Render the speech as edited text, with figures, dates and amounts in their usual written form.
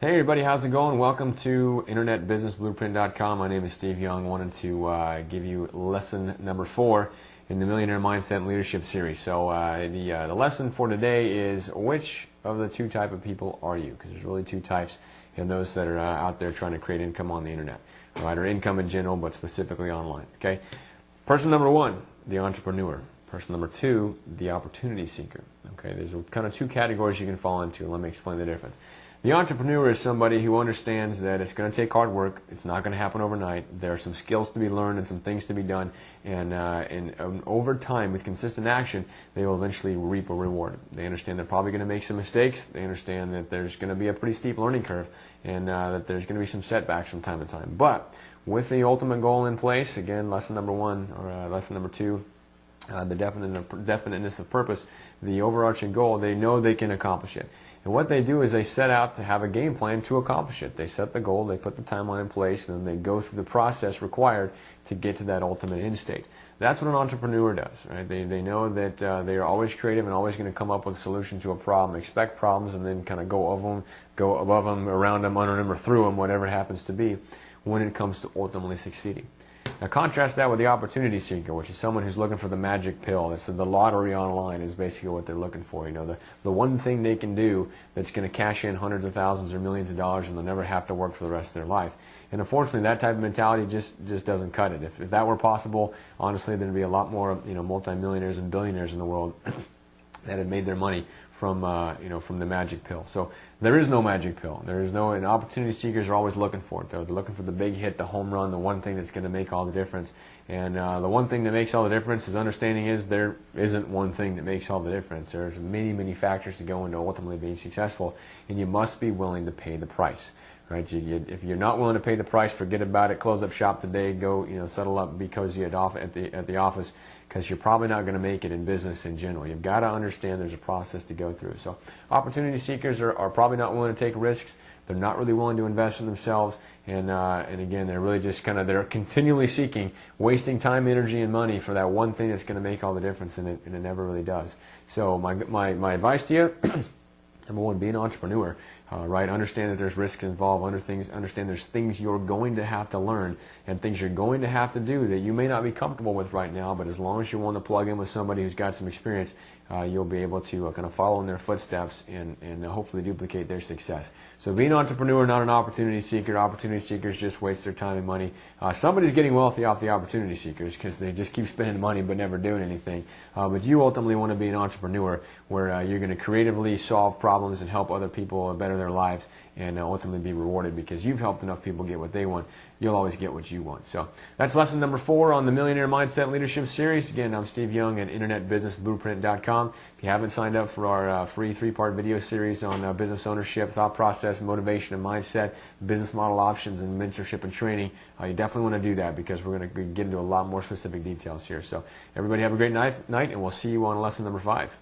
Hey everybody, how's it going? Welcome to InternetBusinessBlueprint.com. My name is Steve Young. I wanted to give you lesson number 4 in the Millionaire Mindset and Leadership series. So the lesson for today is, which of the two type of people are you? Because there's really two types, and those that are out there trying to create income on the internet, right? Or income in general, but specifically online. Okay. Person number 1, the entrepreneur. Person number 2, the opportunity seeker. Okay. There's kind of two categories you can fall into. Let me explain the difference. The entrepreneur is somebody who understands that it's going to take hard work. It's not going to happen overnight. There are some skills to be learned and some things to be done. And over time, with consistent action, they will eventually reap a reward. They understand they're probably going to make some mistakes. They understand that there's going to be a pretty steep learning curve, and that there's going to be some setbacks from time to time. But with the ultimate goal in place, again, lesson number 1 or lesson number 2, the definiteness of purpose, the overarching goal, they know they can accomplish it. And what they do is they set out to have a game plan to accomplish it. They set the goal, they put the timeline in place, and then they go through the process required to get to that ultimate end state. That's what an entrepreneur does, right? They know that they are always creative and always going to come up with a solution to a problem, expect problems, and then kind of go above them, around them, under them, or through them, whatever it happens to be, when it comes to ultimately succeeding. Now contrast that with the opportunity seeker, which is someone who's looking for the magic pill. That's the lottery online is basically what they're looking for. You know, the one thing they can do that's going to cash in hundreds of thousands or millions of dollars, and they'll never have to work for the rest of their life. And unfortunately, that type of mentality just doesn't cut it. If that were possible, honestly, there'd be a lot more multimillionaires and billionaires in the world that had made their money from from the magic pill. So there is no magic pill. There is no, and opportunity seekers are always looking for it. They're looking for the big hit, the home run, the one thing that's going to make all the difference. And the one thing that makes all the difference is understanding is there isn't one thing that makes all the difference. There's many, many factors that go into ultimately being successful, and you must be willing to pay the price. Right? If you're not willing to pay the price, forget about it. Close up shop today. Go, settle up because you're at the office, because you're probably not going to make it in business in general. You've got to understand there's a process to go through. So opportunity seekers are probably not willing to take risks. They're not really willing to invest in themselves, and again, they're really just they're continually seeking, wasting time, energy, and money for that one thing that's going to make all the difference, and it never really does. So my advice to you. Number 1, be an entrepreneur, right? Understand that there's risks involved. Understand there's things you're going to have to learn and things you're going to have to do that you may not be comfortable with right now, but as long as you're willing to plug in with somebody who's got some experience, you'll be able to kind of follow in their footsteps and hopefully duplicate their success. So be an entrepreneur, not an opportunity seeker. Opportunity seekers just waste their time and money. Somebody's getting wealthy off the opportunity seekers because they just keep spending money but never doing anything. But you ultimately want to be an entrepreneur where you're going to creatively solve problems and help other people better their lives, and ultimately be rewarded because you've helped enough people get what they want. You'll always get what you want. So that's lesson number 4 on the Millionaire Mindset Leadership Series. Again, I'm Steve Young at InternetBusinessBlueprint.com. If you haven't signed up for our free 3-part video series on business ownership, thought process, motivation and mindset, business model options, and mentorship and training, you definitely want to do that because we're going to get into a lot more specific details here. So everybody have a great night, and we'll see you on lesson number 5.